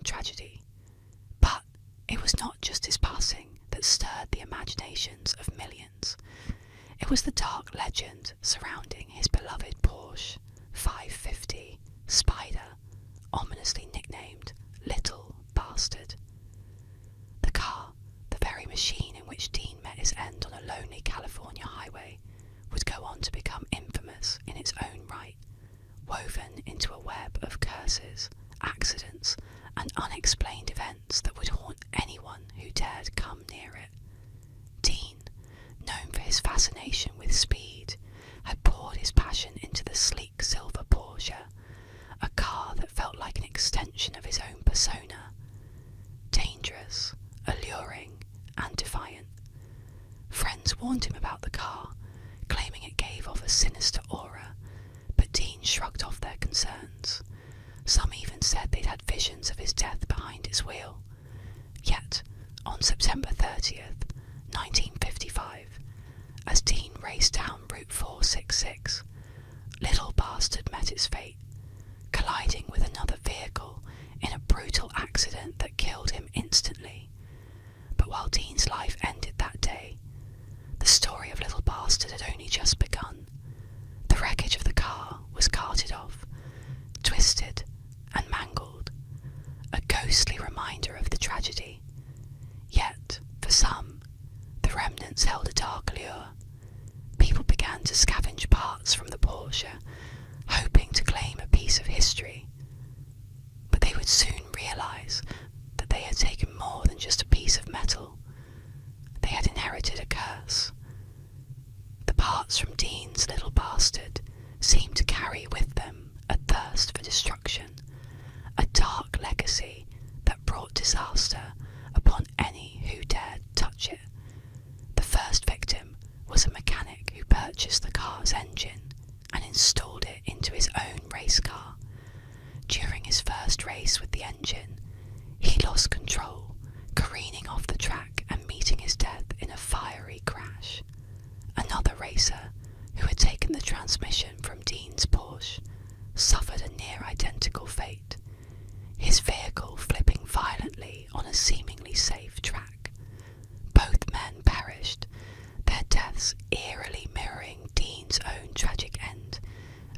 tragedy. But it was not just his passing that stirred the imaginations of millions. It was the dark legend surrounding his beloved Porsche 550 Spider, ominously nicknamed Little Bastard. The car, the very machine in which Dean met his end on a lonely California highway, would go on to become infamous in its own right, woven into a web of curses, accidents, and unexplained events that would haunt anyone who dared come near it. Dean, known for his fascination with speed, had poured his passion into the sleek silver Porsche, a car that felt like an extension of his own persona. Dangerous, alluring, and defiant. Friends warned him about the car, claiming it gave off a sinister aura, but Dean shrugged off their concerns. Some even said they'd had visions of his death behind his wheel. Yet, on September 30th, 1955, as Dean raced down Route 466, Little Bastard met its fate, colliding with another vehicle in a brutal accident that killed him instantly. But while Dean's life ended that day, the story of Little Bastard had only just begun. The wreckage of the car was carted off, twisted and mangled, a ghostly reminder of the tragedy. Yet, for some, the remnants held a dark allure. People began to scavenge parts from the Porsche, hoping to claim a piece of history. But they would soon realise that they had taken more than just a piece of metal. They had inherited a curse. The parts from Dean's Little Bastard seemed to carry with them a thirst for destruction, a dark legacy that brought disaster upon any who dared touch it. The first victim was a mechanic who purchased the car's engine and installed it into his own race car. During his first race with the engine, he lost control, careening off the track and meeting his death in a fiery crash. Another racer, who had taken the transmission from Dean's Porsche, suffered a near-identical fate, his vehicle flipping violently on a seemingly safe track. Both men perished, their deaths eerily mirroring Dean's own tragic end,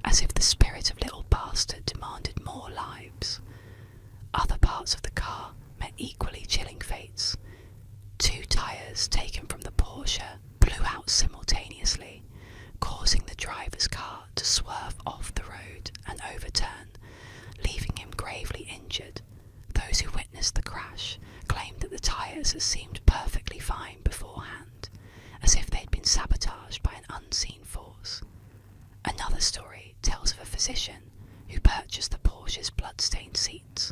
as if the spirit of Little Bastard demanded more lives. Other parts of the car met equally chilling fates. 2 tyres taken from the Porsche blew out simultaneously, causing the driver's car to swerve off the road and overturn, leaving him gravely injured. Those who witnessed the crash claimed that the tyres had seemed perfectly fine beforehand, as if they'd been sabotaged by an unseen force. Another story tells of a physician who purchased the Porsche's blood-stained seats,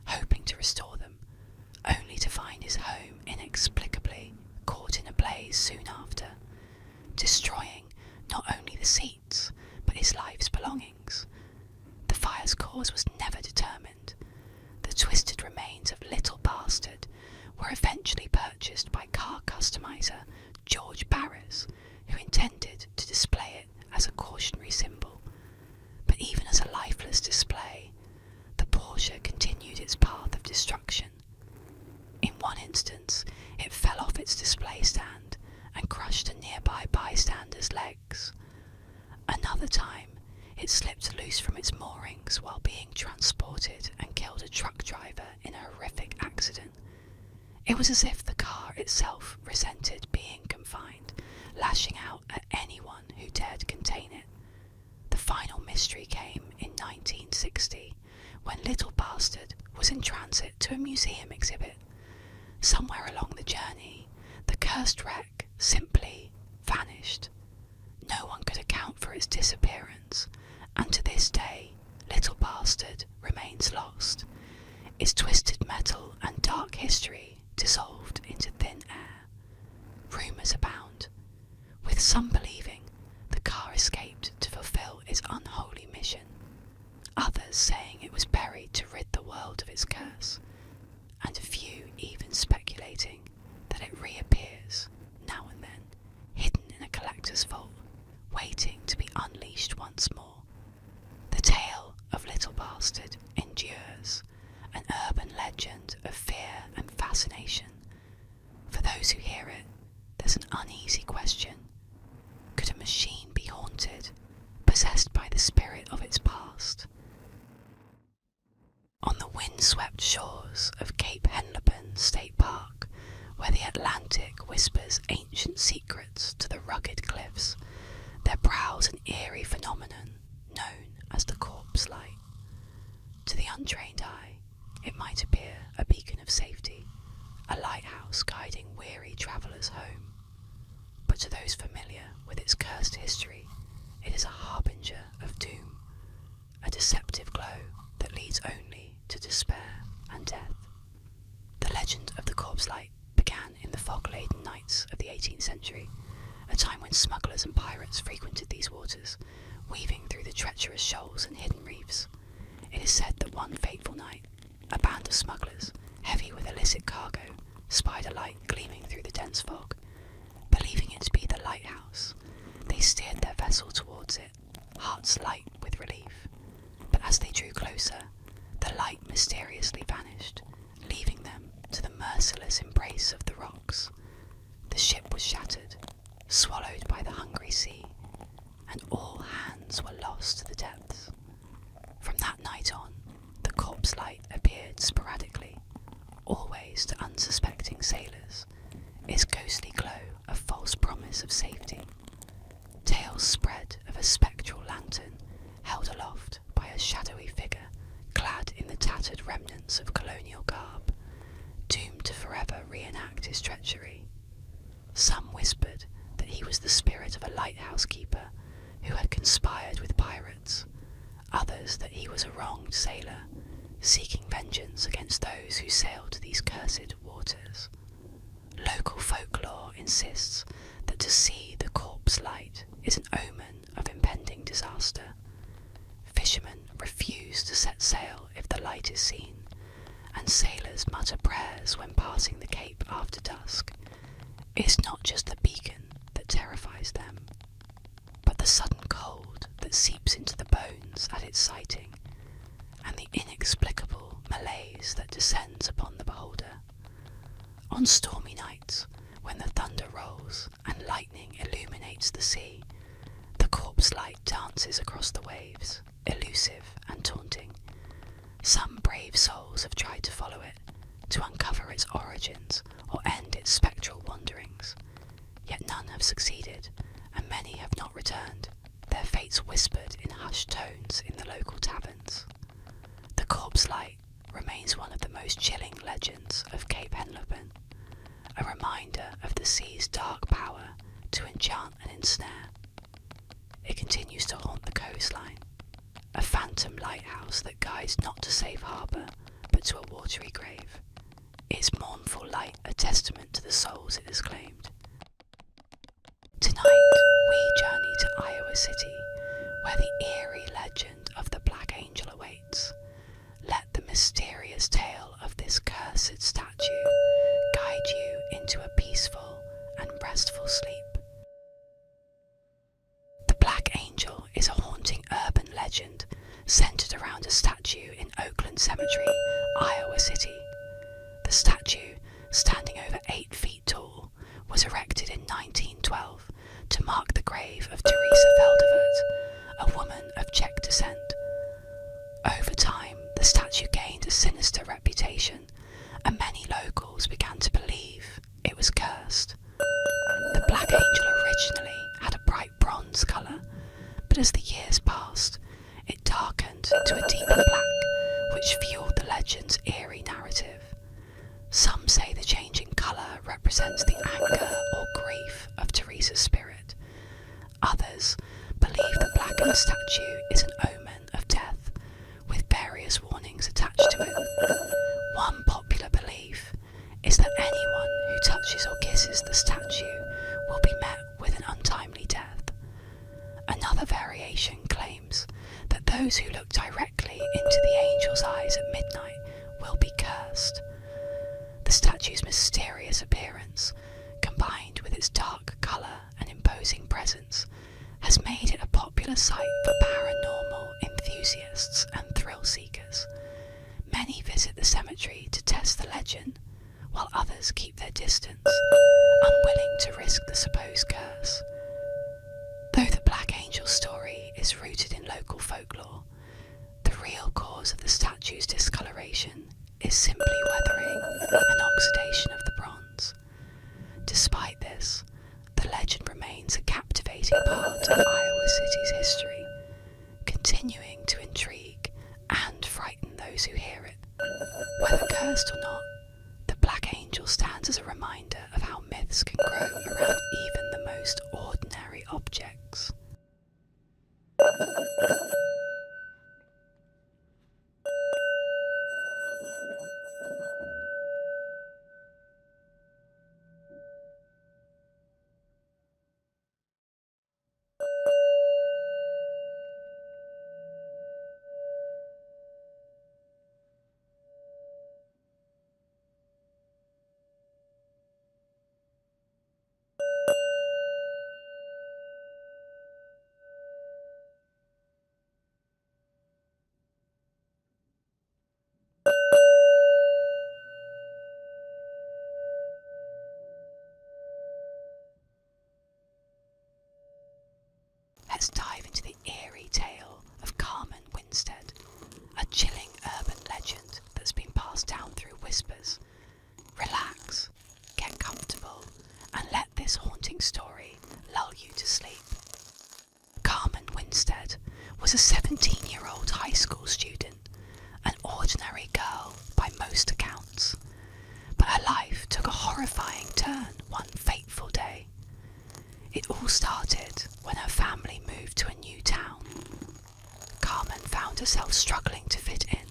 hoping to restore them, only to find his home inexplicably caught in a blaze soon after, destroying not only the seats, but his life's belongings. The fire's cause was never determined. The twisted remains of Little Bastard were eventually purchased by car customizer George Barris, who intended to display it as a cautionary symbol. But even as a lifeless display, the Porsche continued its path of destruction. In one instance, it fell off its display stand and crushed a nearby bystander's legs. Another time, it slipped loose from its moorings while being transported and killed a truck driver in a horrific accident. It was as if the car itself resented being confined, lashing out at anyone who dared contain it. The final mystery came in 1960, when Little Bastard was in transit to a museum exhibit. Somewhere along the journey, the cursed wreck simply vanished. No one could account for its disappearance, and to this day, Little Bastard remains lost, its twisted metal and dark history dissolved into thin air. Rumours abound, with some believing the car escaped to fulfill its unholy mission, others saying it was buried to rid the world of its curse, and a few even speculating that it reappears now and then, hidden in a collector's vault, waiting to be unleashed once more. The tale of Little Bastard endures, an urban legend of fear and fascination. For those who hear it, there's an uneasy question. Could a machine be haunted, possessed by the spirit of its past? On the windswept shores of Cape Henlopen State Park, where the Atlantic whispers ancient secrets to the rugged cliffs, there prowls an eerie phenomenon known as the corpse light. To the untrained eye, it might appear a beacon of safety, a lighthouse guiding weary travellers home. But to those familiar with its cursed history, it is a harbinger of doom, a deceptive glow that leads only to despair and death. The legend of the corpse light began in the fog-laden nights of the 18th century, a time when smugglers and pirates frequented these waters, weaving through the treacherous shoals and hidden reefs. It is said that one fateful night, a band of smugglers, heavy with illicit cargo, spied a light gleaming through the dense fog. Believing it to be the lighthouse, they steered their vessel towards it, hearts light with relief. But as they drew closer, the light mysteriously vanished, leaving them to the merciless embrace of the rocks. The ship was shattered, swallowed by the hungry sea, and all hands were lost to the depths. From that night on, the corpse light appeared sporadically, always to unsuspecting sailors, its ghostly glow a false promise of safety. Tales spread of a spectral lantern held aloft by a shadowy figure clad in the tattered remnants of colonial garb, doomed to forever reenact his treachery. Some whispered that he was the spirit of a lighthouse keeper who had conspired with pirates, others that he was a wronged sailor, seeking vengeance against those who sailed these cursed waters. Local folklore insists that to see the corpse light is an omen of impending disaster. Fishermen refuse to set sail if the light is seen, and sailors mutter prayers when passing the cape after dusk. It's not just the beacon that terrifies them, but the sudden cold that seeps into the bones at its sighting, and the inexplicable malaise that descends upon the beholder. On stormy nights, when the thunder rolls and lightning illuminates the sea, the corpse light dances across the waves, elusive and taunting. Some brave souls have tried to follow it, to uncover its origins or end its spectral wanderings, yet none have succeeded, and many have not returned, their fates whispered in hushed tones in the local taverns. The corpse light remains one of the most chilling legends of Cape Henlopen, a reminder of the sea's dark power to enchant and ensnare. It continues to haunt the coastline, a phantom lighthouse that guides not to safe harbour, but to a watery grave, its mournful light a testament to the souls it has claimed. Tonight we journey to Iowa City, where the eerie legend of the Black Angel awaits. Let the mysterious tale of this cursed statue guide you into a peaceful and restful sleep. The Black Angel is a haunting urban legend centered around a statue in Oakland Cemetery, Iowa City. The statue, standing over 8 feet tall, was erected in 1912 to mark the grave of Teresa Feldovert, a woman of Czech descent. Over time, the statue gained a sinister reputation, and many locals began to believe it was cursed. The Black Angel originally had a bright bronze colour, but as the years passed, it darkened to a deeper black, which fueled the legend's eerie narrative. Some say the change in colour represents the anger or grief of Teresa's spirit. Others believe the blackened statue is an omen of death, with various warnings attached to it. One popular belief is that anyone who touches or kisses the statue will be met with an untimely death. Another variation claims that those who look directly into the angel's eyes at midnight will be cursed. The statue's mysterious appearance, combined with its dark colour and imposing presence, has made it a popular site for paranormal enthusiasts and thrill seekers. Many visit the legend, while others keep their distance, unwilling to risk the supposed curse. Though the Black Angel story is rooted in local folklore, the real cause of the statue's discoloration is simply weathering and oxidation of the bronze. Despite this, the legend remains a captivating part of Iowa City's history, continuing to intrigue and frighten those who hear it. Whether cursed or not, the Black Angel stands as a reminder of how myths can grow around even the most ordinary objects. Let's dive into the eerie tale of Carmen Winstead, a chilling urban legend that's been passed down through whispers. Relax, get comfortable, and let this haunting story lull you to sleep. Carmen Winstead was a 17-year-old high school student, an ordinary girl by most accounts. But her life took a horrifying turn one fateful day. It all started when her family moved to a new town. Carmen found herself struggling to fit in,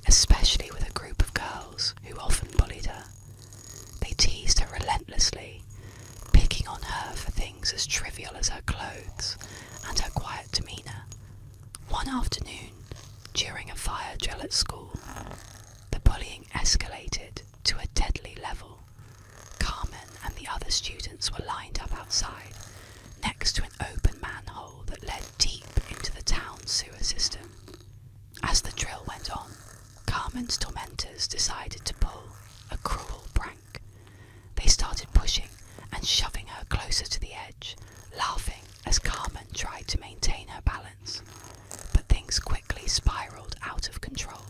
especially with a group of girls who often bullied her. They teased her relentlessly, picking on her for things as trivial as her clothes and her quiet demeanour. One afternoon, during a fire drill at school, the bullying escalated to a deadly level. Carmen and the other students were lined up outside, next to an open manhole that led deep into the town's sewer system. As the drill went on, Carmen's tormentors decided to pull a cruel prank. They started pushing and shoving her closer to the edge, laughing as Carmen tried to maintain her balance. But things quickly spiraled out of control.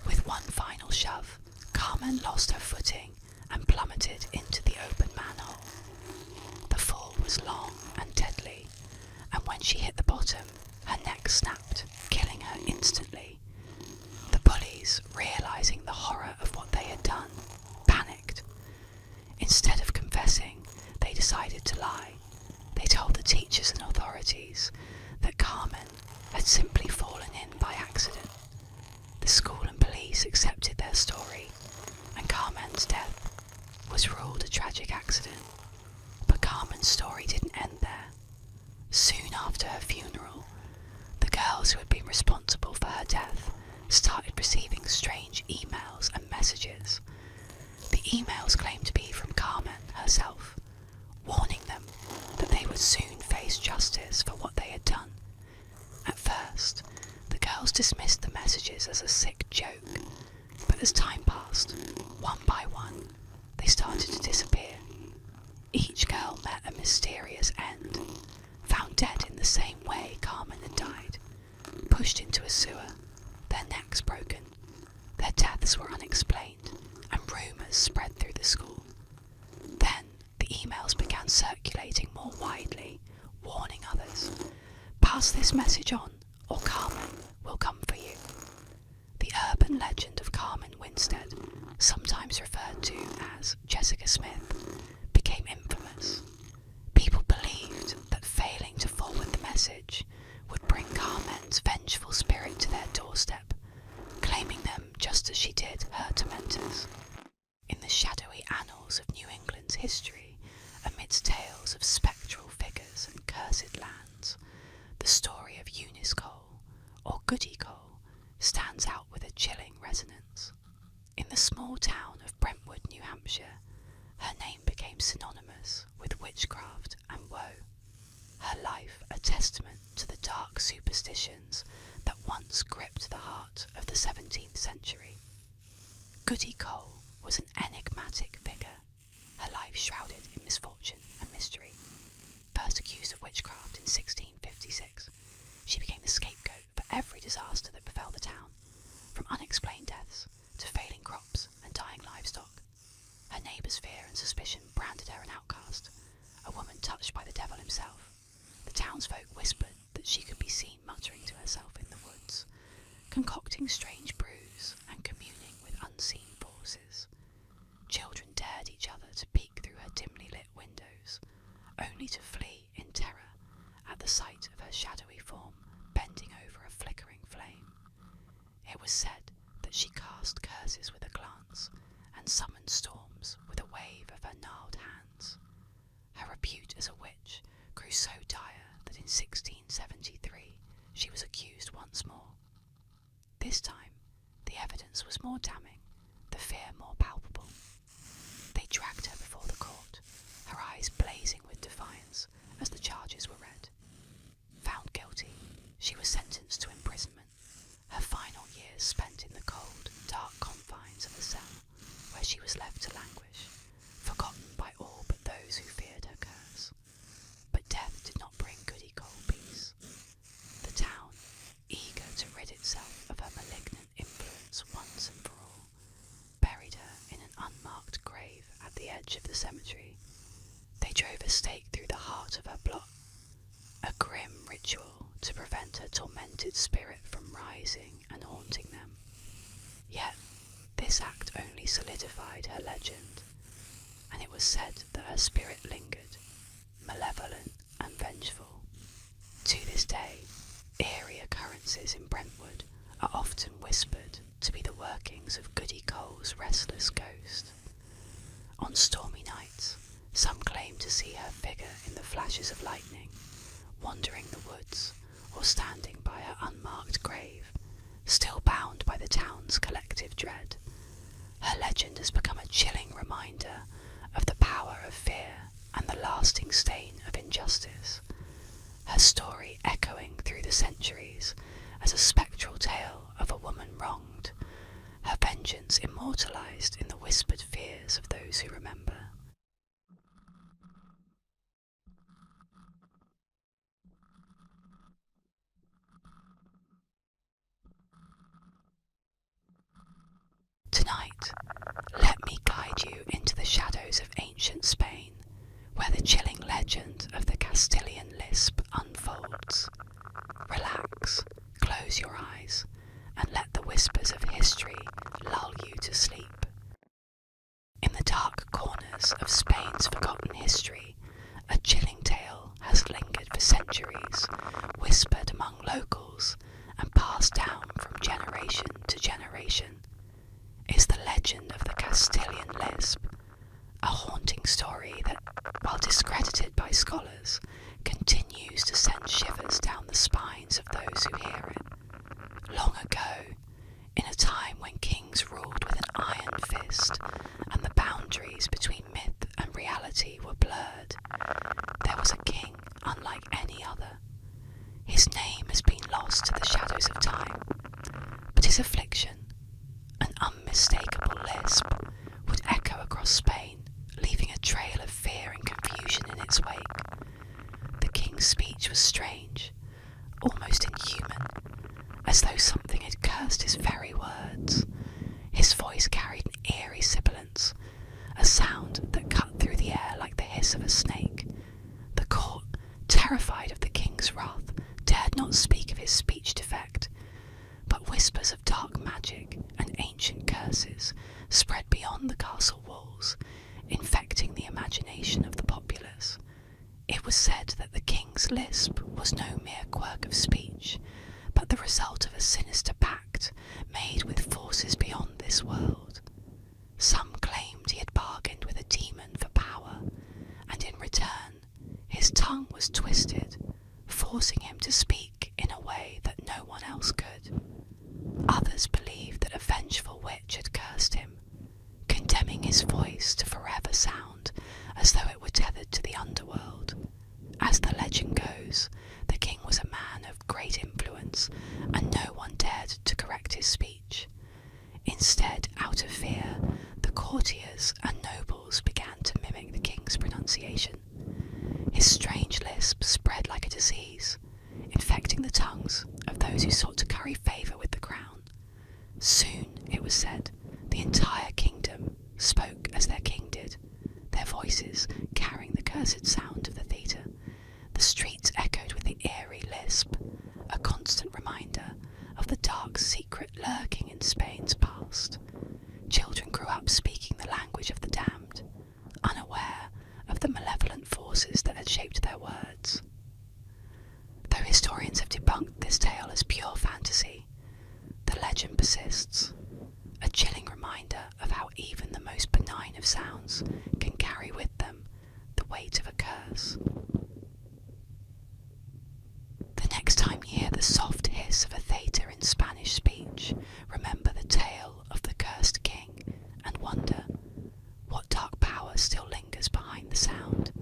With one final shove, Carmen lost her footing and plummeted into the open manhole. The fall was long and deadly, and when she hit the bottom, her neck snapped, killing her instantly. The bullies, realising the horror of what they had done, panicked. Instead of confessing, they decided to lie. They told the teachers and authorities that Carmen had simply fallen in by accident. The school and police accepted their story, and Carmen's death was ruled a tragic accident. But Carmen's story didn't end there. Soon after her funeral, the girls who had been responsible for her death started receiving strange emails and messages. The emails claimed to be from Carmen herself, warning them that they would soon face justice for what they had done. At first, the girls dismissed the messages as a sick joke, but as time passed, one by one, they started to disappear. Each girl met a mysterious end, found dead in the same way Carmen had died, pushed into a sewer, their necks broken. Their deaths were unexplained, and rumours spread through the school. Then the emails began circulating more widely, warning others, pass this message on, or Carmen will come for you. The urban legend of Carmen Winstead, sometimes referred to as Jessica Smith, became infamous. People believed that failing to forward the message would bring Carmen's vengeful spirit to their doorstep, claiming them just as she did her tormentors. In the shadowy annals of New England's history, amidst tales of spectral figures and cursed lands, the story of Eunice Cole, or Goody Cole, stands out with a chilling resonance. In the small town of Brentwood, New Hampshire, her name been touched by the devil himself. The townsfolk whispered that she could be seen muttering to herself in the woods, concocting strange brews and communing with unseen forces. Children dared each other to peek through her dimly lit windows, only to flee in terror at the sight of her shadowy form bending over a flickering flame. It was said that she cast curses with a glance and summoned storms with a wave of her gnarled hands. Her repute as a witch grew so dire that in 1673 she was accused once more. This time, the evidence was more damning, the fear more palpable. They dragged her before the court, her eyes blazing with defiance as the charges were read. Found guilty, she was sentenced to imprisonment, her final years spent in the cold, dark confines of a cell, where she was left to languish, forgotten by all but those who feared her curse. But death did not bring Goody Cole peace. The town, eager to rid itself of her malignant influence once and for all, buried her in an unmarked grave at the edge of the cemetery. They drove a stake through the heart of her plot, a grim ritual to prevent her tormented spirit from rising and haunting them. Yet this act only solidified her legend, and it was said that her spirit lingered, malevolent and vengeful. To this day, eerie occurrences in Brentwood are often whispered to be the workings of Goody Cole's restless ghost. On stormy nights, some claim to see her figure in the flashes of lightning, wandering the woods or standing by her unmarked grave, still bound by the town's collective dread. Her legend has become a chilling reminder of the power of fear and the lasting stain of injustice, her story echoing through the centuries as a spectral tale of a woman wronged, her vengeance immortalised in the whispered fears of those who remember. Tonight, let me guide you into the shadows of ancient Spain, where the chilling legend of the Castilian lisp unfolds. Relax, close your eyes, and let the whispers of history lull you to sleep. In the dark corners of Spain's forgotten history, a chilling tale has lingered for centuries, whispered among locals and passed down from generation to generation. Is the legend of the Castilian lisp, a haunting story that, while discredited by scholars, continues to send shivers down the spines of those who hear it. Long ago, in a time when kings ruled with an iron fist and the boundaries between myth and reality were blurred, there was a king unlike any other. His name has been lost to the shadows of time, but his affliction, an unmistakable lisp, would echo across Spain, leaving a trail of fear and confusion in its wake. The king's speech was strange, almost inhuman, as though something had cursed his very words. His voice carried an eerie sibilance, a sound that cut through the air like the hiss of a snake. The court, terrified of the king's wrath, dared not speak of his speech defect, but whispers of dark magic and ancient curses spread beyond the castle walls, infecting the imagination of the populace. It was said that the king's lisp was no mere quirk of speech, but the result of a sinister pact made with forces beyond this world. Some claimed he had bargained with a demon for power, and in return his tongue was twisted, forcing him to speak in a way that no one else could. Others believed that a vengeful witch had cursed him, condemning his voice to forever sound as though it were tethered to the underworld. As the legend goes, the king was a man of great influence, and no one dared to correct his speech. Instead, out of fear, the courtiers and nobles began to mimic the king's pronunciation. His strange lisp spread like a disease, infecting the tongues of those who sought to curry favour with the crown. Soon, it was said, the entire kingdom spoke as their king did, their voices carrying the cursed sound of the thief. secret lurking in Spain's past. Children grew up speaking the language of the damned, unaware of the malevolent forces that had shaped their words. Though historians have debunked this tale as pure fantasy, the legend persists, a chilling reminder of how even the most benign of sounds can carry with them the weight of a curse. The next time you hear the soft hiss of a theta in Spanish speech, remember the tale of the cursed king and wonder what dark power still lingers behind the sound.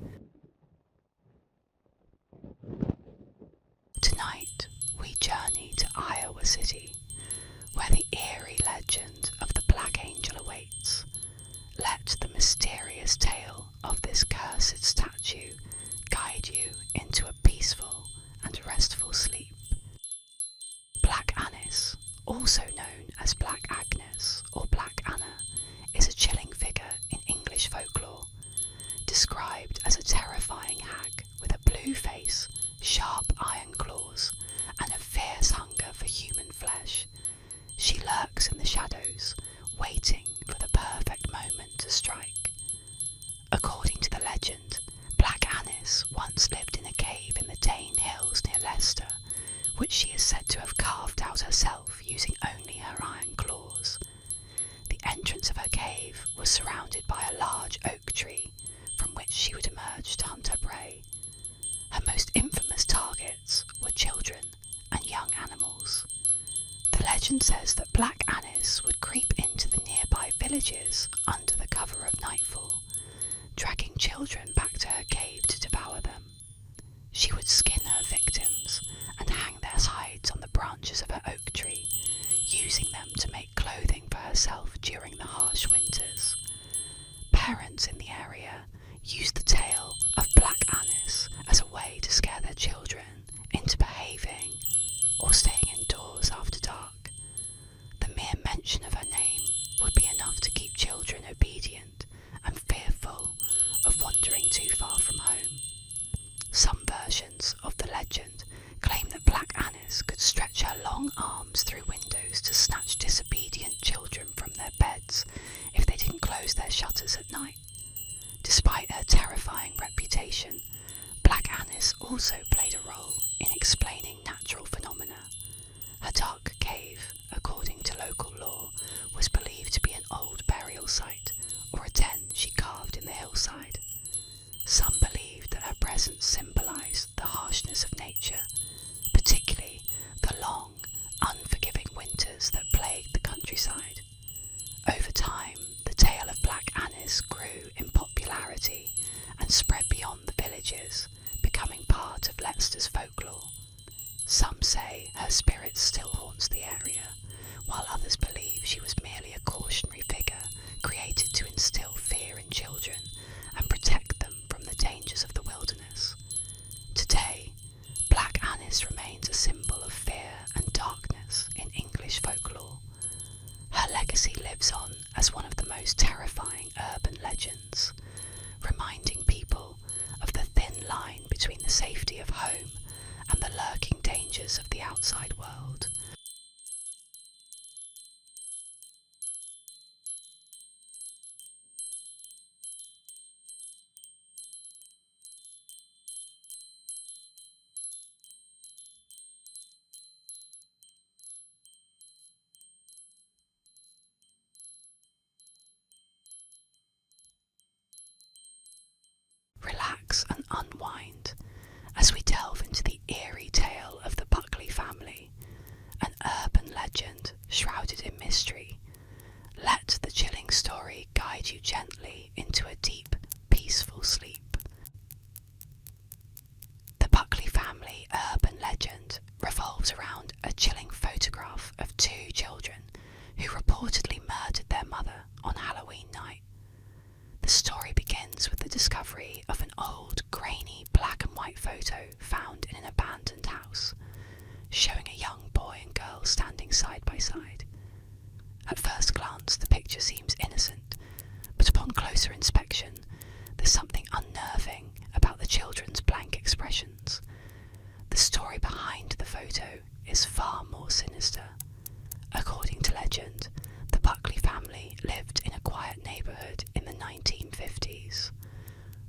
Tonight, we journey to Iowa City, where the eerie legend of the Black Angel awaits. Let the mysterious tale of this cursed statue guide you into a peaceful and restful sleep. Black Annis, also known as Black Agnes or Black Anna, is a chilling figure in English folklore, described as a terrifying hag with a blue face, sharp iron claws, and a fierce hunger for human flesh. She lurks in the shadows, waiting for the perfect moment to strike. According to the legend, Black Annis once lived in a cave in the Dane Hills near Leicester, which she is said to have carved out herself using only her iron claws. The entrance of her cave was surrounded by a large oak tree, from which she would emerge to hunt her prey. Her most infamous targets were children and young animals. The legend says that Black Annis would creep into the nearby villages under the cover of nightfall, dragging children back to her cave to devour them. She would skin her victims and hang their hides on the branches of her oak tree, using them to make clothing for herself during the harsh winters. Parents in the area used the tale of Black Annis as a way to scare their children into behaving or staying indoors after dark. The mere mention of her name would be enough to keep children obedient and fearful of wandering too far from home. Some versions of the legend claim that Black Annis could stretch her long arms through windows to snatch disobedient children from their beds if they didn't close their shutters at night. Despite her terrifying reputation, Black Annis also played a role in explaining natural phenomena. Her dark cave, according to local law, was believed to be an old burial site or a den she carved in the hillside. Some believed that her presence symbolised the harshness of nature, particularly the long, unforgiving winters that plagued the countryside. Over time, the tale of Black Annis grew in popularity and spread beyond the villages, becoming part of Leicester's folklore. Some say her spirit still haunts the area, while others believe she was merely a cautionary figure created to instill fear in children and protect them from the dangers of the wilderness. Today, Black Annis remains a symbol of fear and darkness in English folklore. Her legacy lives on as one of the most terrifying urban legends, reminding people of the thin line between the safety of home and the lurking dangers of the outside world. Relax and unwind as we delve into the eerie tale of the Buckley family, an urban legend shrouded in mystery. Let the chilling story guide you gently into a deep, peaceful sleep. The Buckley family urban legend revolves around a chilling photograph of two children who reportedly murdered their mother on Halloween night. The story begins with the discovery of an old, grainy, black and white photo found in an abandoned house, showing a young boy and girl standing side by side. At first glance, the picture seems innocent, but upon closer inspection, there's something unnerving about the children's blank expressions. The story behind the photo is far more sinister. According According to legend, the Buckley family lived in a quiet neighbourhood in the 1950s.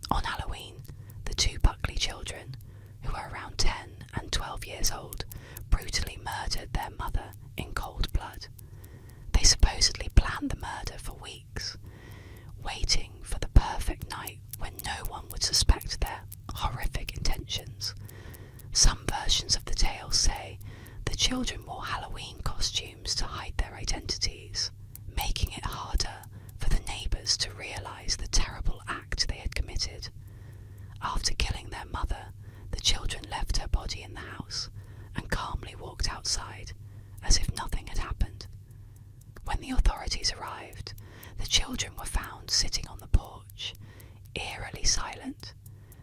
On Halloween, the two Buckley children, who were around 10 and 12 years old, brutally murdered their mother in cold blood. They supposedly planned the murder for weeks, waiting for the perfect night when no one would suspect their horrific intentions. Some versions of the tale say the children wore Halloween costumes to hide their identities, making it harder for the neighbours to realise the terrible act they had committed. After killing their mother, the children left her body in the house and calmly walked outside as if nothing had happened. When the authorities arrived, the children were found sitting on the porch, eerily silent,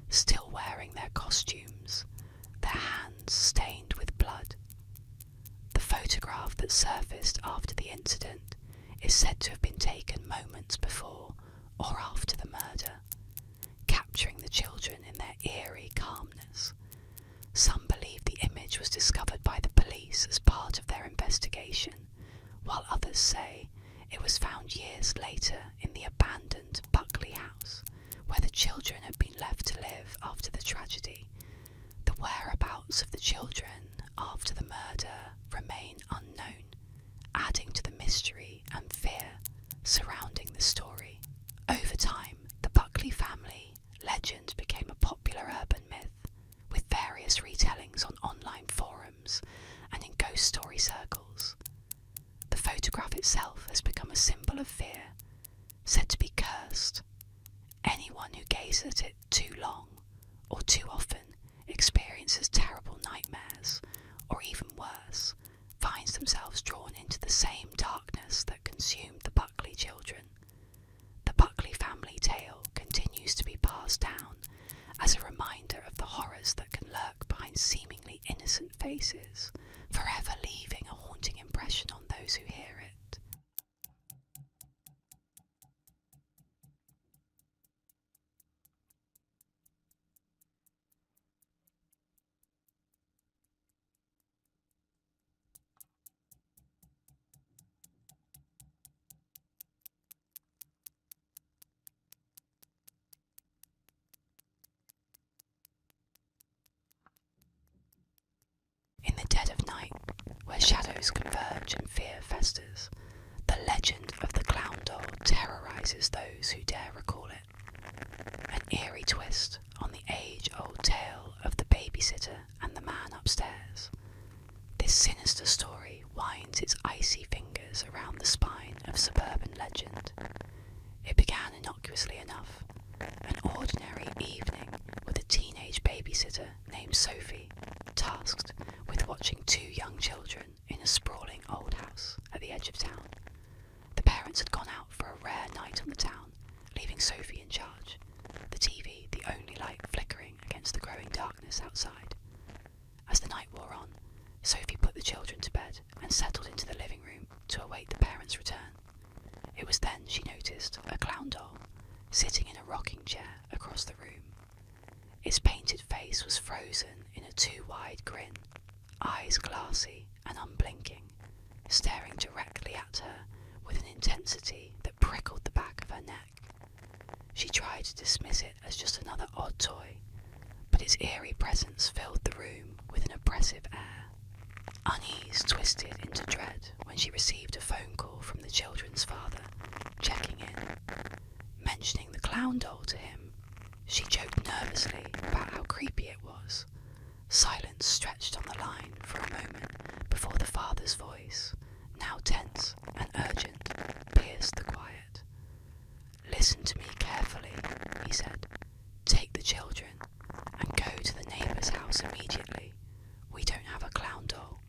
still wearing their costumes, their hands stained with blood. The photograph that surfaced after the incident is said to have been taken moments before or after the murder, capturing the children in their eerie calmness. Some believe the image was discovered by the police as part of their investigation, while others say it was found years later in the abandoned Buckley house, where the children had been left to live after the tragedy. The whereabouts of the children after the murder remain unknown, adding to the mystery and fear surrounding the story. Over time, the Buckley family legend became a popular urban myth, with various retellings on online forums and in ghost story circles. The photograph itself has become a symbol of fear, said to be cursed. Anyone who gazes at it too long or too often experiences terrible nightmares, or even worse, finds themselves drawn into the same darkness that consumed the Buckley children. The Buckley family tale continues to be passed down as a reminder of the horrors that can lurk behind seemingly innocent faces, forever leaving a haunting impression on those who hear it. In the dead of night, where shadows converge and fear festers, the legend of the clown doll terrorises those who dare recall it. An eerie twist on the age-old tale of the babysitter and the man upstairs. This sinister story winds its icy fingers around the spine of suburban legend. It began innocuously enough, an ordinary evening with a teenage babysitter named Sophie, tasked with watching two young children in a sprawling old house at the edge of town. The parents had gone out for a rare night on the town, leaving Sophie in charge, the TV the only light flickering against the growing darkness outside. As the night wore on, Sophie put the children to bed and settled into the living room to await the parents' return. It was then she noticed a clown doll sitting in a rocking chair across the room. Its painted face was frozen in a too-wide grin, eyes glassy and unblinking, staring directly at her with an intensity that prickled the back of her neck. She tried to dismiss it as just another odd toy, but its eerie presence filled the room with an oppressive air. Unease twisted into dread when she received a phone call from the children's father, checking in. Mentioning the clown doll to him, she joked nervously about how creepy it was. Silence stretched on the line for a moment before the father's voice, now tense and urgent, pierced the quiet. "Listen to me carefully," he said. "Take the children and go to the neighbour's house immediately. We don't have a clown doll."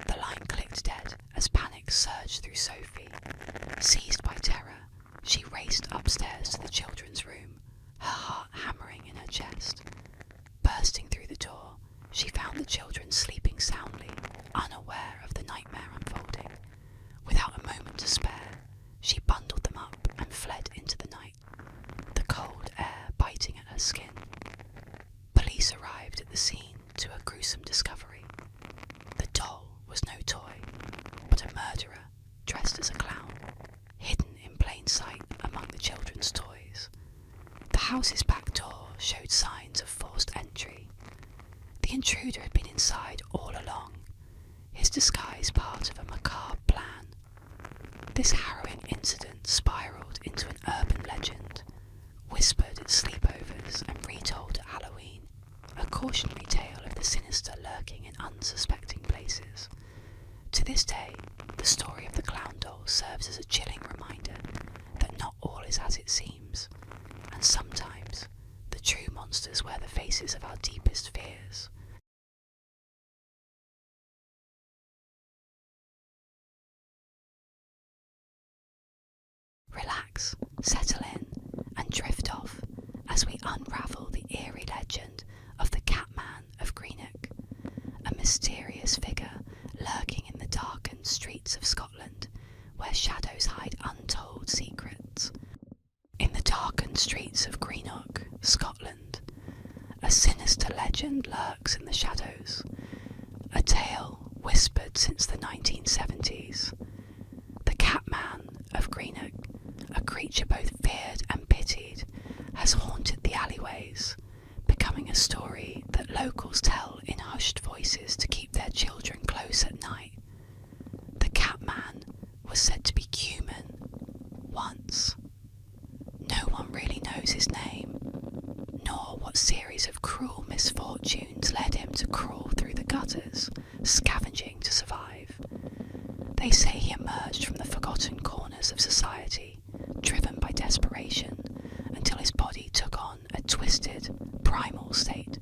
The line clicked dead as panic surged through Sophie. Seized by terror, she raced upstairs to the children's room, her heart hammering in her chest. Bursting through the door, she found the children sleeping soundly, unaware of the nightmare unfolding. Without a moment to spare, she bundled them up and fled into the night, the cold air biting at her skin. Police arrived at the scene to a gruesome discovery. The doll was no toy, but a murderer dressed as a clown, hidden in plain sight among the children's toys. The house's back door showed signs of forced entry. The intruder had been inside all along, his disguise part of a macabre plan. This harrowing incident spiralled into an urban legend, whispered at sleepovers and retold at Halloween, a cautionary tale of the sinister lurking in unsuspecting places. To this day, the story of the clown doll serves as a chilling reminder that not all is as it seems, and sometimes the true monsters wear the faces of our deepest fears. Relax, settle in, and drift off as we unravel the eerie legend of the Catman of Greenock, a mysterious figure lurking in the darkened streets of Scotland, where shadows hide untold secrets. In the darkened streets of Greenock, Scotland, a sinister legend lurks in the shadows, a tale whispered since the 1970s. The Catman of Greenock, a creature both feared and pitied, has haunted the alleyways, becoming a story that locals tell in hushed voices to keep their children close at night. The Catman was said to be human once. No one really knows his name, nor what series of cruel misfortunes led him to crawl through the gutters, scavenging to survive. They say he emerged from the forgotten corners of society, driven by desperation, until his body took on a twisted, primal state.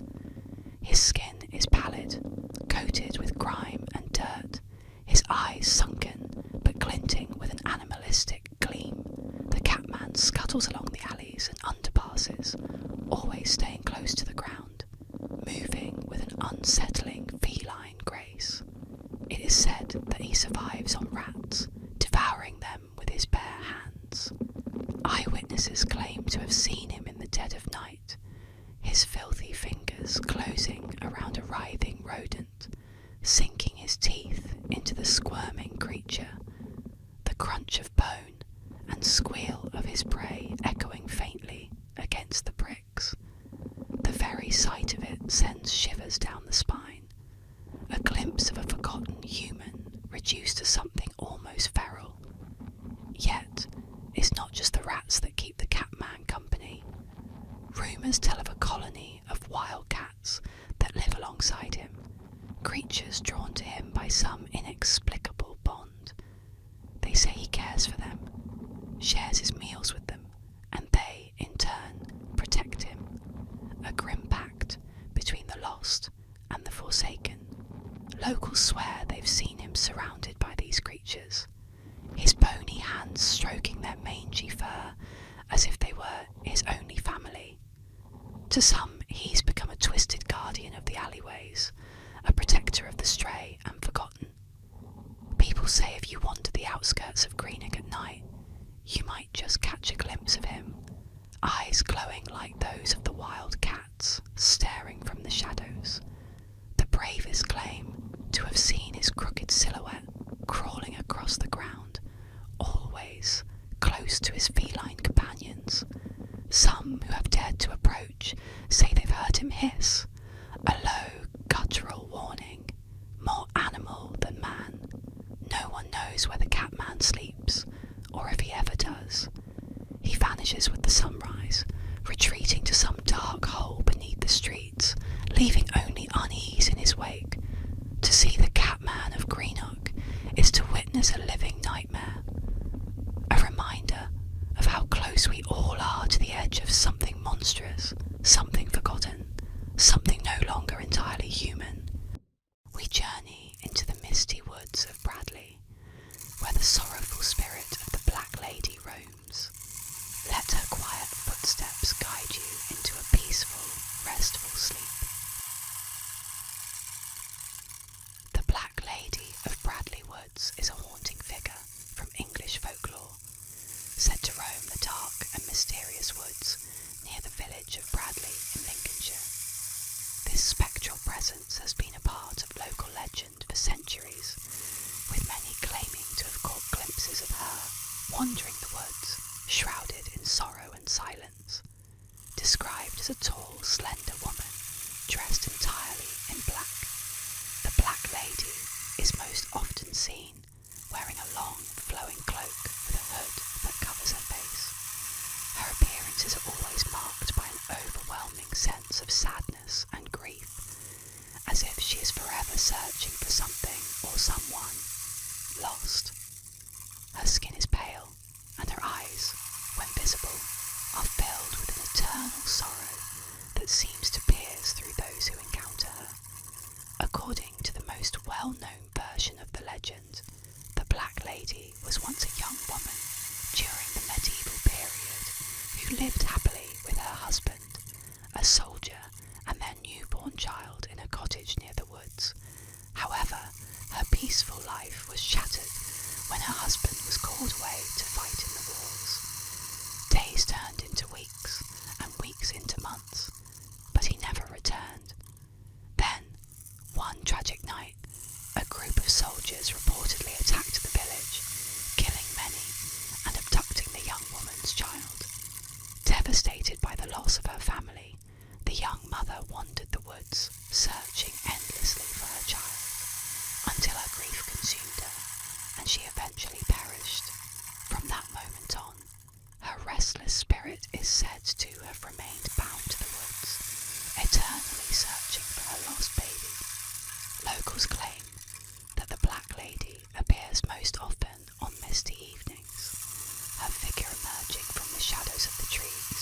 His skin is pallid, coated with grime and dirt, his eyes sunken, but glinting with an animalistic gleam. The Catman scuttles along the alleys and underpasses, always staying close to the ground, moving with an unsettling feline grace. It is said that he survives on rats, devouring them with his bare hands. Eyewitnesses claim to have seen him in the dead of night, his filthy fingers closing around a writhing rodent, sinking his teeth into the squirming creature, the crunch of bone and squeal of his prey echoing faintly against the bricks. The very sight of it sends shivers down the spine, a glimpse of a forgotten human reduced to something almost feral. Yet, it's not just the rats that keep the Catman company. Rumours tell of a colony of wild cats that live alongside him, creatures drawn to him by some inexplicable bond. They say he cares for them, shares his meals with them, and they, in turn, protect him. A grim pact between the lost and the forsaken. Locals swear they've seen him surrounded by these creatures, his bony hands stroking their mangy fur as if they were his only family. To some, he's become a twisted guardian of the alleyways, a protector of the stray and forgotten. People say if you wander the outskirts of Greenock at night, you might just catch a glimpse of him, eyes glowing like those of the wild cats, staring from the shadows. The bravest claim to have seen his crooked silhouette crawling across the ground, always close to his feline companions. Some who have dared to approach say they've heard him hiss, a low, guttural warning, more animal than man. No one knows where the Catman sleeps, or if he ever does. He vanishes with the sunrise, retreating to some dark hole beneath the streets, leaving only unease in his wake. To see the Catman of Greenock is to witness a living nightmare, a reminder of how close we all are to the edge of something monstrous, something forgotten, something no longer entirely human. We journey into the misty woods of Bradley, where the sorrowful spirit of the Black Lady roams. Let her quiet footsteps guide you into a peaceful, restful sleep. The Black Lady of Bradley Woods is a haunting figure from English folklore, said to roam the dark and mysterious woods near the village of Bradley in Lincolnshire. This spectral presence has been a part of local legend for centuries, with many claiming to have caught glimpses of her wandering the woods, shrouded in sorrow and silence. Described as a tall, slender woman, dressed entirely in black, the Black Lady is most often seen wearing a long, flowing cloak with a hood that covers her face. Her appearances are always marked by an overwhelming sense of sadness and grief, as if she is forever searching for something or someone lost. Her skin is pale, and her eyes, when visible, are filled with an eternal sorrow that seems to pierce through those who encounter her. According to the most well-known version of the legend, the Black Lady was once a young woman during the medieval period who lived happily with her husband, a soldier, and their newborn child in a cottage near the woods. However, her peaceful life was shattered when her husband was called away to fight in the wars. Days turned into weeks, and weeks into months, but he never returned. Then, one tragic night, a group of soldiers reportedly attacked the village, killing many and abducting the young woman's child. Devastated by the loss of her family, the young mother wandered the woods, searching endlessly for her child, until her grief consumed her, and she eventually perished. From that moment on, her restless spirit is said to have remained bound to the woods, eternally searching for her lost baby. Locals claim that the Black Lady appears most often on misty evenings, her figure emerging from the shadows of the trees.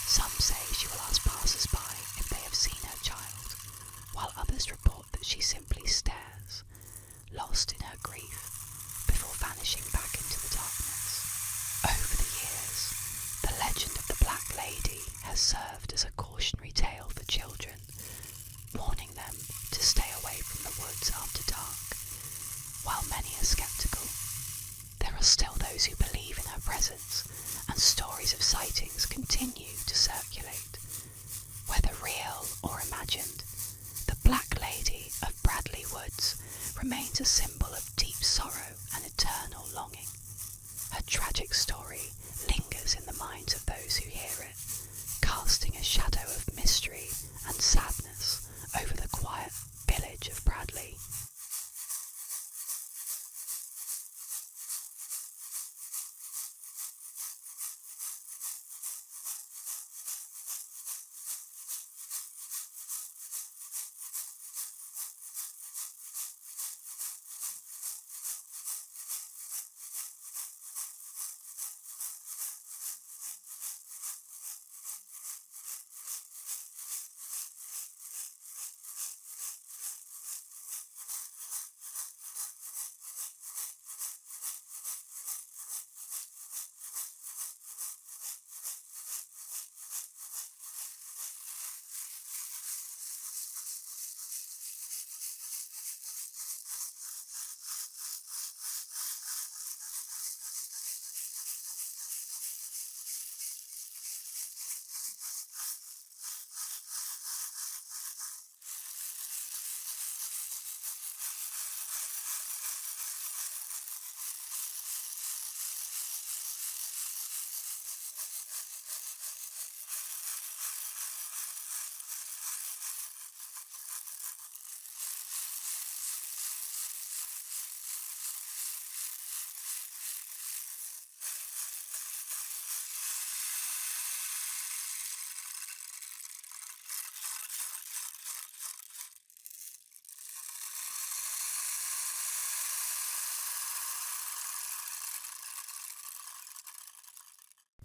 Some say she will ask passers-by if they have seen her child, while others report that she simply stares, lost in her grief, before vanishing back into the darkness. Over the years, the legend of the Black Lady has served as a cautionary tale for children, warning them to stay away from the woods after dark. While many are skeptical, there are still those who believe in her presence, and stories of sightings continue to circulate. Whether real or imagined, the Black Lady of Bradley Woods remains a symbol of deep sorrow and eternal longing. Her tragic story lingers in the minds of those who hear it, casting a shadow of mystery and sadness over the quiet village of Bradley.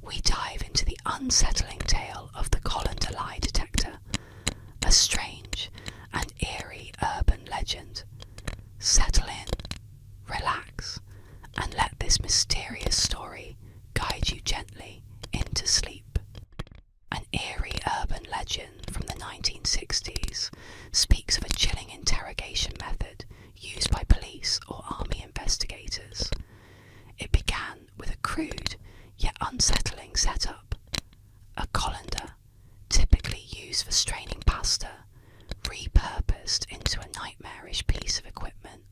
We dive into the unsettling tale of the colander lie detector, a strange and eerie urban legend. Settle in, relax, and let this mysterious story guide you gently into sleep. An eerie urban legend from the 1960s speaks of a chilling interrogation method used by police or army investigators. It began with a crude yet unsettling setup. A colander, typically used for straining pasta, repurposed into a nightmarish piece of equipment.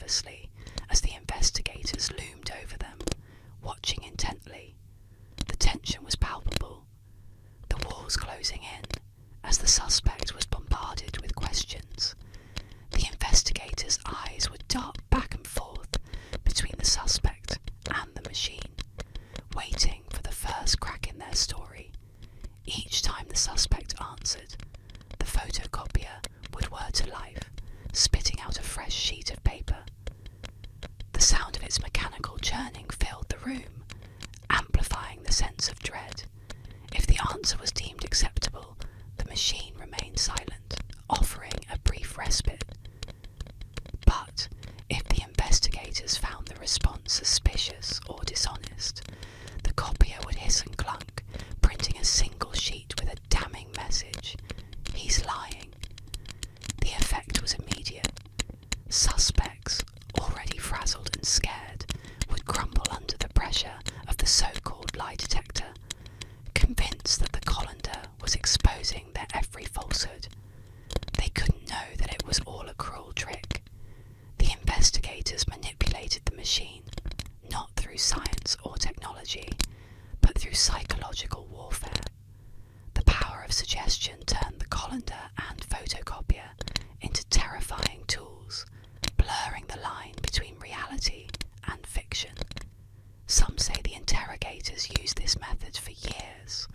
nervously as the investigators loomed over them, watching intently. The tension was palpable, the walls closing in as the suspect was bombarded with questions. The investigators' eyes would dart back and forth between the suspect and the machine, waiting for the first crack in their story. Each time the suspect answered, the photocopier would whir to life, spitting out a fresh sheet of paper. The sound of its mechanical churning filled the room, amplifying the sense of dread. If the answer was deemed acceptable, the machine remained silent, offering a brief respite. But if the investigators found the response suspicious or dishonest, the copier would hiss and clunk, printing a single sheet with a damning message: "He's lying." The effect was immediate. Suspects, already frazzled and scared, would crumble under the pressure of the so-called lie detector, convinced that the colander was exposing their every falsehood. They couldn't know that it was all a cruel trick. The investigators manipulated the machine, not through science or technology, but through psychological warfare. The power of suggestion turned the colander and photocopier into terrifying tools, blurring the line between reality and fiction. Some say the interrogators used this method for years,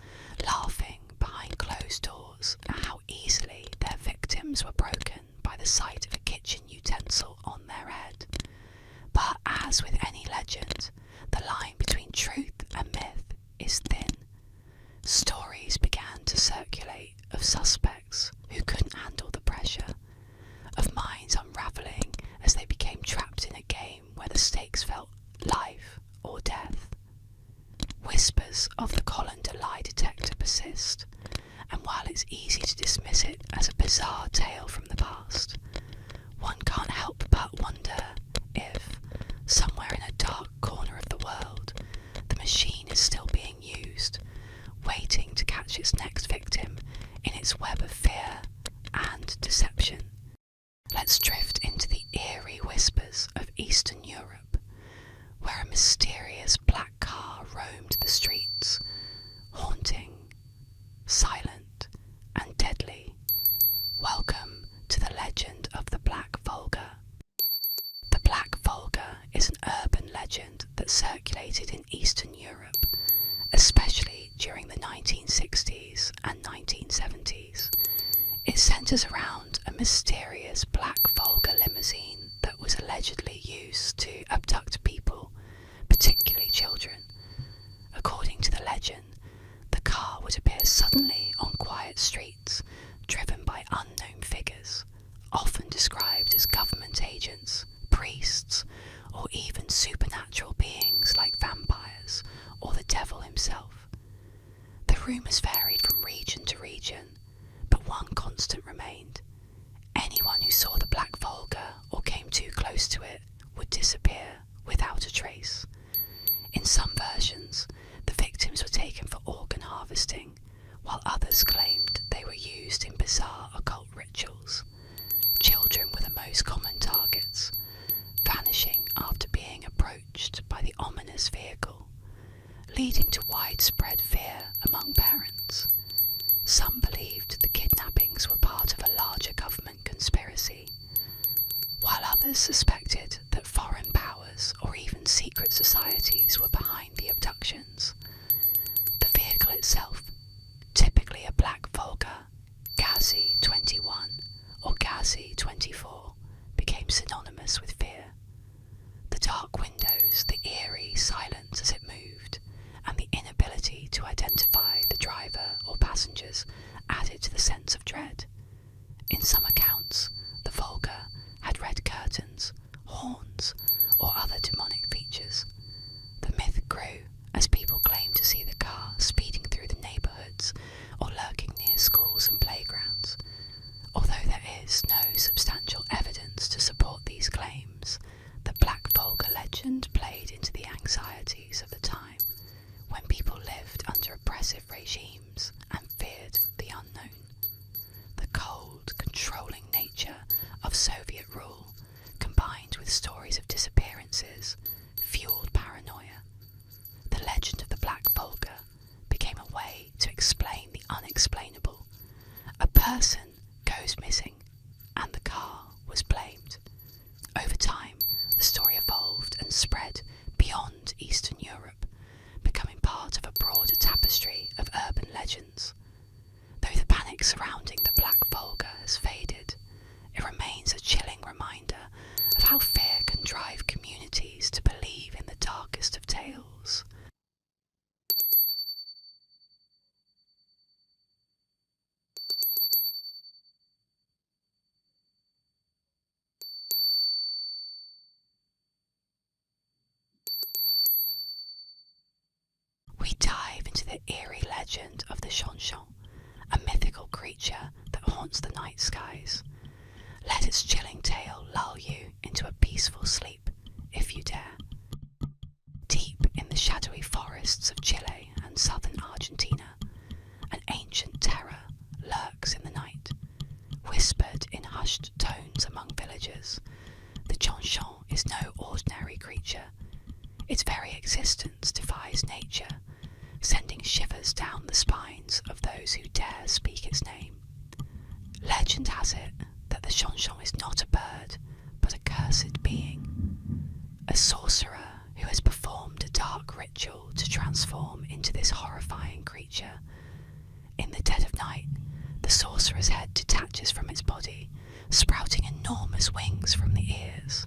laughing behind closed doors at how easily their victims were broken by the sight of a kitchen utensil on their head. But as with any legend, the line between truth and myth is thin. Stories began to circulate of suspects who couldn't handle the pressure, of minds unravelling as they became trapped in a game where the stakes felt life or death. Whispers of the colander lie detector persist, and while it's easy to dismiss it as a bizarre tale from the past, one can't help but wonder if, somewhere in a dark corner of the world, the machine is still being used, waiting to catch its next victim in its web of fear and deception. Let's drift into the eerie whispers of Eastern Europe, where a mysterious black car roamed the streets, haunting, silent, and deadly. Welcome to the legend of the Black Volga. The Black Volga is an urban legend that circulated in Eastern Europe, especially during the 1960s and 1970s. It centres around a mysterious black Volga limousine that was allegedly used to abduct people, particularly children. According to the legend, the car would appear suddenly on quiet streets, driven by unknown figures, often described as government agents, priests, or even supernatural beings like vampires or the devil himself. The rumours varied from region to region, but one constant remained. Anyone who saw the Black Volga or came too close to it would disappear without a trace. In some versions, the victims were taken for organ harvesting, while others claimed they were used in bizarre occult rituals. Children were the most common targets, vanishing after being approached by the ominous vehicle, leading to widespread fear among parents. Some believed the kidnappings were part of a larger government conspiracy, while others suspected that foreign powers or even secret societies were behind the abductions. The vehicle itself, typically a black Volga, Gazi 21 or Gazi 24, became synonymous with fear. The dark windows, the eerie silence as it moved, and the inability to identify the driver or passengers added to the sense of dread. In some accounts, the Volga had red curtains, horns, or other demonic features. The myth grew as people claimed to see the car speeding through the neighbourhoods or lurking near schools and playgrounds. Although there is no substantial evidence to support these claims, the Black Volga legend played into the anxieties of the time, when people lived under oppressive regimes and feared the unknown. The cold, controlling nature of Soviet rule, combined with with stories of disappearances fueled paranoia. The legend of the Black Volga became a way to explain the unexplainable. A person goes missing, and the car was blamed. Over time, the story evolved and spread beyond Eastern Europe, becoming part of a broader tapestry of urban legends. Though the panic surrounding the Black Volga has faded, it remains a chilling reminder of how fear can drive communities to believe in the darkest of tales. We dive into the eerie legend of the Chonchon, a mythical creature that haunts the night skies. Let its chilling tale lull you into a peaceful sleep, if you dare. Deep in the shadowy forests of Chile and southern Argentina, an ancient terror lurks in the night. Whispered in hushed tones among villagers, the Chonchon is no ordinary creature. Its very existence defies nature, sending shivers down the spines of those who dare speak its name. Legend has it that the Chonchon is not a bird, but a cursed being, a sorcerer who has performed a dark ritual to transform into this horrifying creature. In the dead of night, the sorcerer's head detaches from its body, sprouting enormous wings from the ears.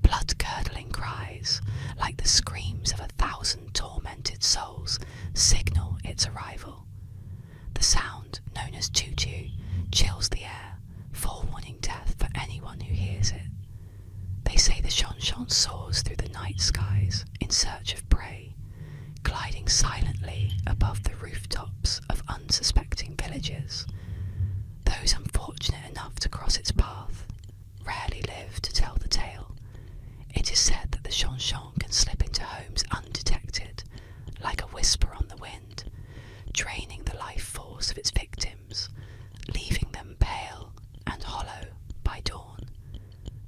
Blood-curdling cries, like the screams of 1,000 tormented souls, signal its arrival. The sound, known as tutu, chills the air, forewarning death for anyone who hears it. They say the Chonchon soars through the night skies in search of prey, gliding silently above the rooftops of unsuspecting villages. Those unfortunate enough to cross its path rarely live to tell the tale. It is said that the Chonchon can slip into homes undetected, like a whisper on the wind, draining the life force of its victims, leaving them pale and hollow by dawn.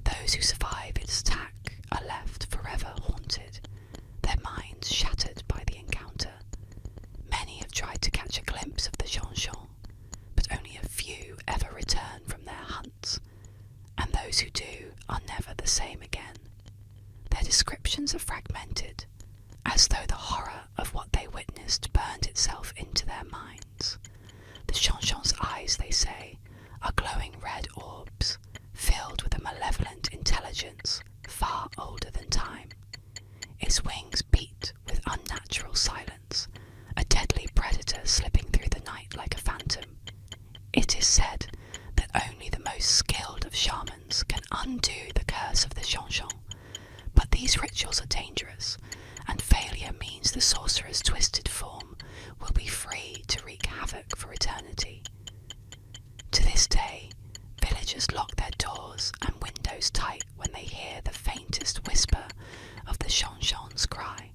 Those who survive its attack are left forever haunted, their minds shattered by the encounter. Many have tried to catch a glimpse of the Chonchon, but only a few ever return from their hunts, and those who do are never the same again. Their descriptions are fragmented, as though the horror of what they witnessed burned itself into their minds. The Chonchon's eyes, they say, are glowing red orbs, filled with a malevolent intelligence far older than time. Its wings beat with unnatural silence, a deadly predator slipping through the night like a phantom. It is said that only the most skilled of shamans can undo the curse of the Chonchon, but these rituals are dangerous, and failure means the sorcerer's twisted form will be free to wreak havoc for eternity. To this day, villagers lock their doors and windows tight when they hear the faintest whisper of the Chonchon's cry.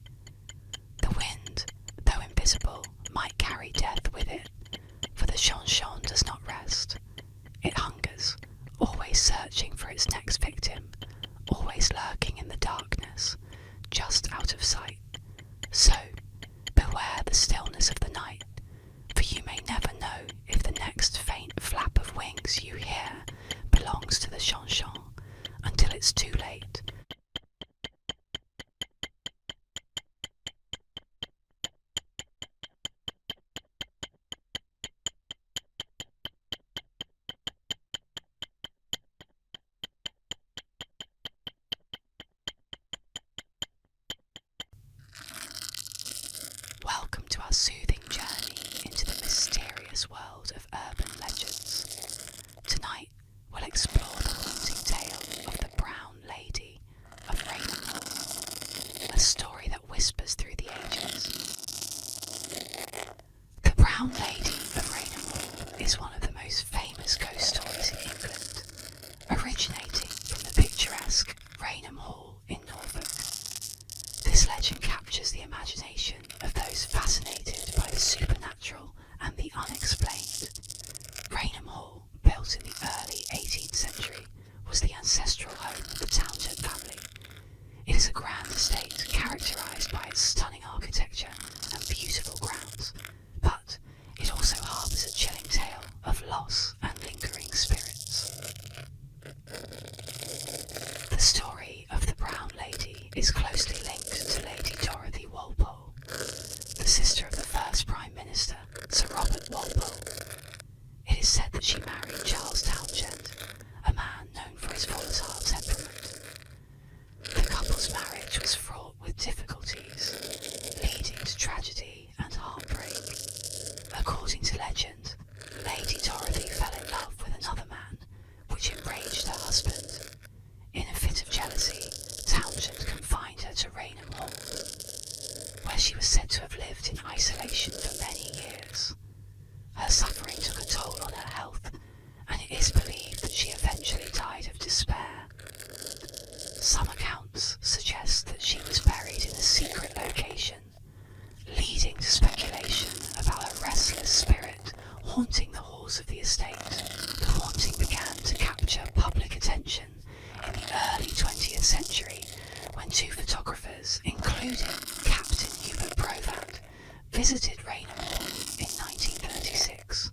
The wind, though invisible, might carry death with it, for the Chonchon does not rest. It hungers, always searching for its next victim, always lurking in the darkness, just out of sight. So, beware the stillness of the night, for you may never know if the next faint flap of wings you hear belongs to the Chonchon until it's too late. Welcome to our soothing journey into the mysterious world of urban legends. Tonight, we'll explore the haunting tale of the Brown Lady of Raynham Hall, a story that whispers through the ages. The Brown Lady of Raynham Hall is one of the most famous ghost stories in England, originating from the picturesque Raynham Hall in Norfolk. This legend captures the imagination of those fascinated by the sister of the first Prime Minister, Sir Robert Walpole. It is said that she married Charles Townshend, a man known for his volatile temperament. The couple's marriage was fraught with difficulties, leading to tragedy and heartbreak. According to legend, Lady Dorothy fell in love with another man, which enraged her husband. In a fit of jealousy, Townshend confined her to Raynham Hall, where she was said to have lived in isolation for many years. Her suffering took a toll on her health, and it is believed that she eventually died of despair. Some accounts suggest that she was buried in a secret location, leading to speculation about a restless spirit haunting the halls of the estate. The haunting began to capture public attention in the early 20th century when two photographers, including Captain Hubert Provat, visited Raynham Hall in 1936.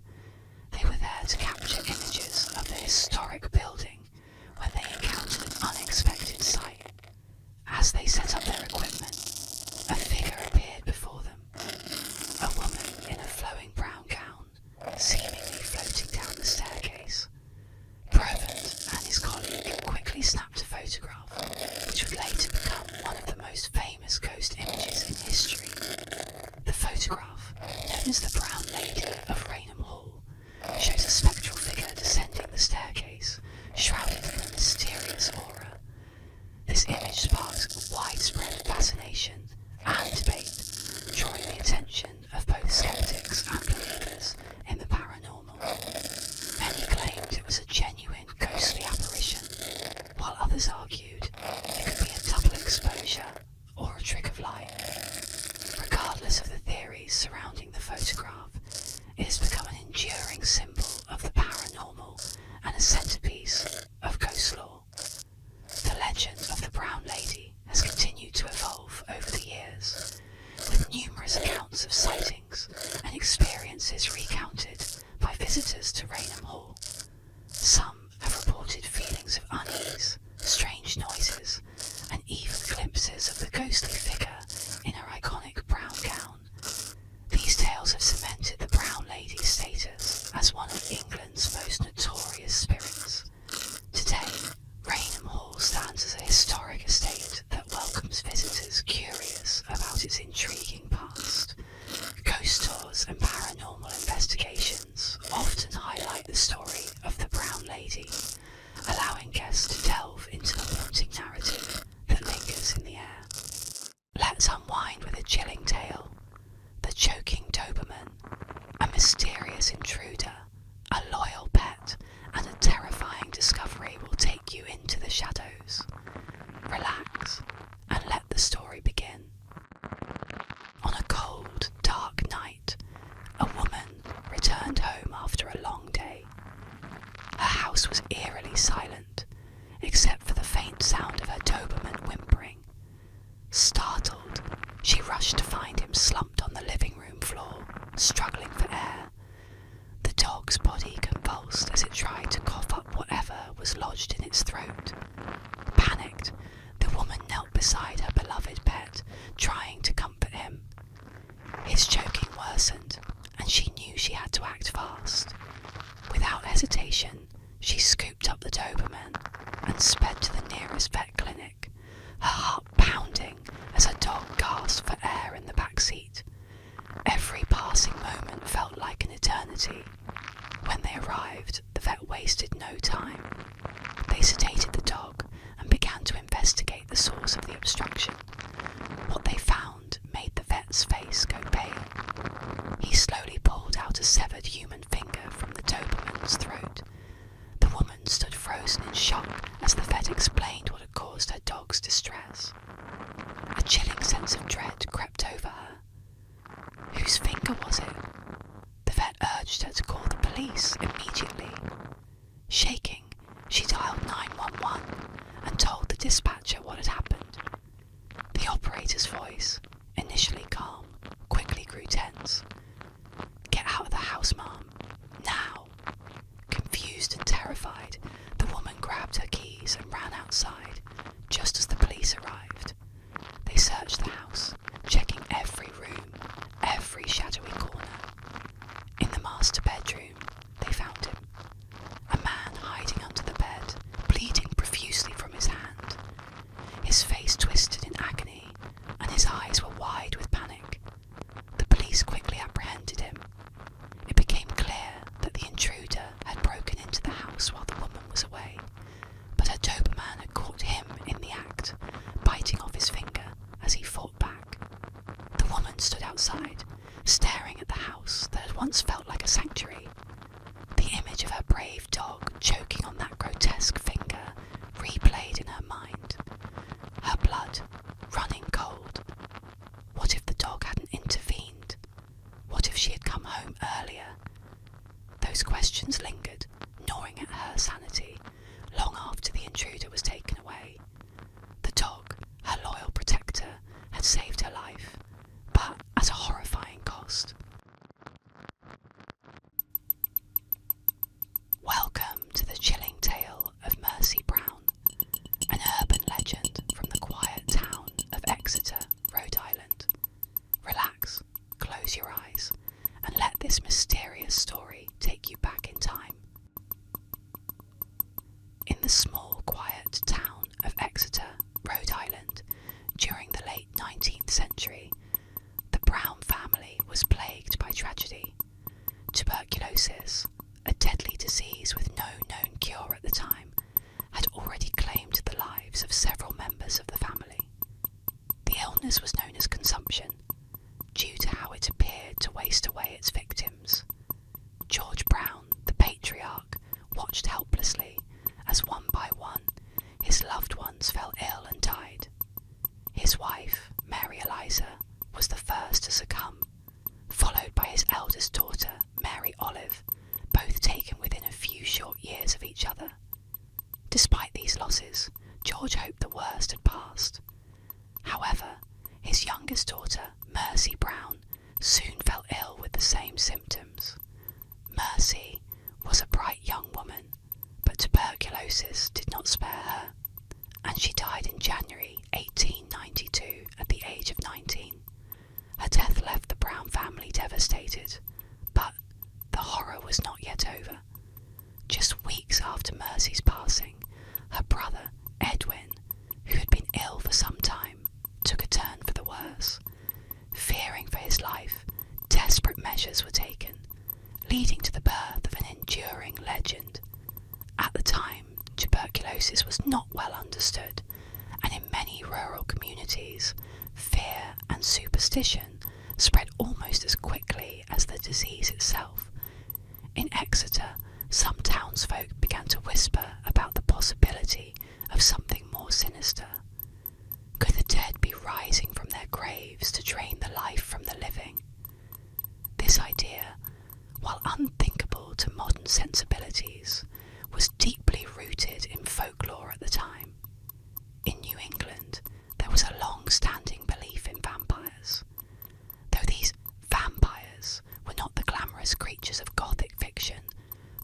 They were there to capture images of the historic building when they encountered an unexpected sight. As they set up their equipment, a figure appeared before them, a woman in a flowing brown gown, seemingly floating down the staircase. Provat and his colleague quickly snapped a photograph, which would later become one of the most famous ghost images in history. The photograph, known as the Brown Lady of Raynham Hall, shows a spectral figure descending the staircase, shrouded in a mysterious aura. This image sparked widespread fascination and debate, drawing the attention of both skeptics and believers in the paranormal. Many claimed it was a genuine ghostly apparition, while others argued it could be a double exposure or a trick of light. Regardless of the theories surrounding the photograph, it has become an enduring symbol of the paranormal and a centerpiece of ghost lore. The legend of the Brown Lady has continued to evolve over the years, with numerous accounts of sightings and experiences recounted by visitors to Raynham Hall. Some have reported feelings of unease, strange noises, and even glimpses of the ghostly figure in her iconic brown gown. These tales have cemented the Brown Lady's status as one of England's most notorious spirits. Today, Raynham Hall stands as a historic estate that welcomes visitors curious about its intriguing past. Ghost tours and paranormal investigations often highlight the story of the Brown Lady, allowing guests to delve into the haunting narrative that lingers in the air. Let's unwind with a chilling tale. The Choking Doberman, a mysterious intruder, a loyal pet, and a terrifying discovery will take you into the shadows. Relax and let the story begin. On a cold, dark night, a woman returned home after a long day. Her house was eerily silent, except for the faint sound of her Doberman whimpering. Startled, she rushed to find him slumped on the living room floor, struggling for air. The dog's body convulsed as it tried to cough up whatever was lodged in its throat. Panicked, the woman knelt beside her beloved pet, trying to comfort him. His choking worsened, and she knew she had to act fast. Without hesitation, she scooped up the Doberman and sped to the nearest vet clinic, her heart pounding as her dog gasped for air in the back seat. Every passing moment felt like an eternity. When they arrived, the vet wasted no time. They sedated the dog and began to investigate the source of the obstruction. What they found made the vet's face go pale. He slowly pulled out a severed human finger from the Doberman's throat. The woman stood frozen in shock as the vet explained what had caused her dog's distress. A chilling sense of dread crept over her. Whose finger was it? The vet urged her to call the police immediately. Shaking, she dialed 911 and told the dispatcher what had happened. The operator's voice, initially calm, quickly grew tense. "Get out of the house, Mom. Now." Confused and terrified, the woman grabbed her keys and ran outside, just as the police arrived. They searched the house, checking every room, staring at the house that had once felt like a sanctuary. The image of her brave dog choking on that grotesque finger replayed in her mind. Her blood running cold. What if the dog hadn't intervened? What if she had come home earlier? Those questions lingered, gnawing at her sanity, long after the intruder was taken away. The dog, her loyal protector, had saved her life, but at a horrifying cost. Welcome to the chilling tale of Mercy Brown, an urban legend from the quiet town of Exeter, Rhode Island. Relax, close your eyes, and let this mysterious story take you back in time. In the small, quiet town of Exeter, Rhode Island, during the late 19th century, the Brown family was plagued by tragedy. Tuberculosis, a deadly disease with no known cure at the time, had already claimed the lives of several members of the family. The illness was known as consumption, due to how it appeared to waste away its victims. George Brown, the patriarch, watched helplessly as one by one his loved ones fell ill and died. His wife, Mary Eliza, was the first to succumb, followed by his eldest daughter, Mary Olive, both taken within a few short years of each other. Despite these losses, George hoped the worst had passed. However, his youngest daughter, Mercy Brown, soon fell ill with the same symptoms. Mercy was a bright young woman, but tuberculosis did not spare her, and she died in January 1892 at the age of 19. Her death left the Brown family devastated, but the horror was not yet over. Just weeks after Mercy's passing, her brother, Edwin, who had been ill for some time, took a turn for the worse. Fearing for his life, desperate measures were taken, leading to the birth of an enduring legend. At the time, tuberculosis was not well understood, and in many rural communities, fear and superstition spread almost as quickly as the disease itself. In Exeter, some townsfolk began to whisper about the possibility of something more sinister. Could the dead be rising from their graves to drain the life from the living? This idea, while unthinkable to modern sensibilities, was deeply rooted in folklore at the time. In New England, there was a long-standing belief in vampires. Though these vampires were not the glamorous creatures of Gothic fiction,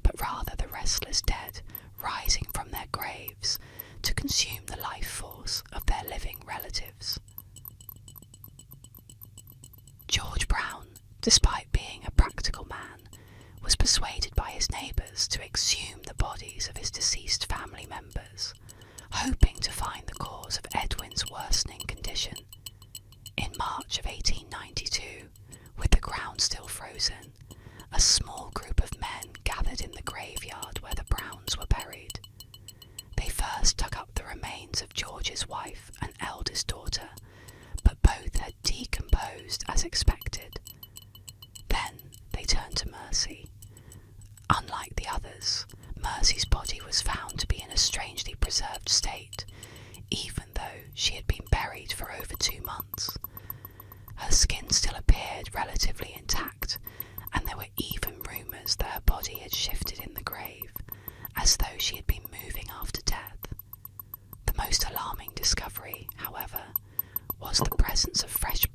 but rather the restless dead rising from their graves to consume the life force of their living relatives. George Brown, despite being a practical man, was persuaded by his neighbours to exhume the bodies of his deceased family members, hoping to find the cause of Edwin's worsening condition. In March of 1892, with the ground still frozen, a small group of men gathered in the graveyard where the Browns were buried. They first dug up the remains of George's wife and eldest daughter, but both had decomposed as expected. Then they turned to Mercy. Unlike the others, Mercy's body was found to be in a strangely preserved state, even though she had been buried for over 2 months. Her skin still appeared relatively intact, and there were even rumours that her body had shifted in the grave, as though she had been moving after death. The most alarming discovery, however, was the presence of fresh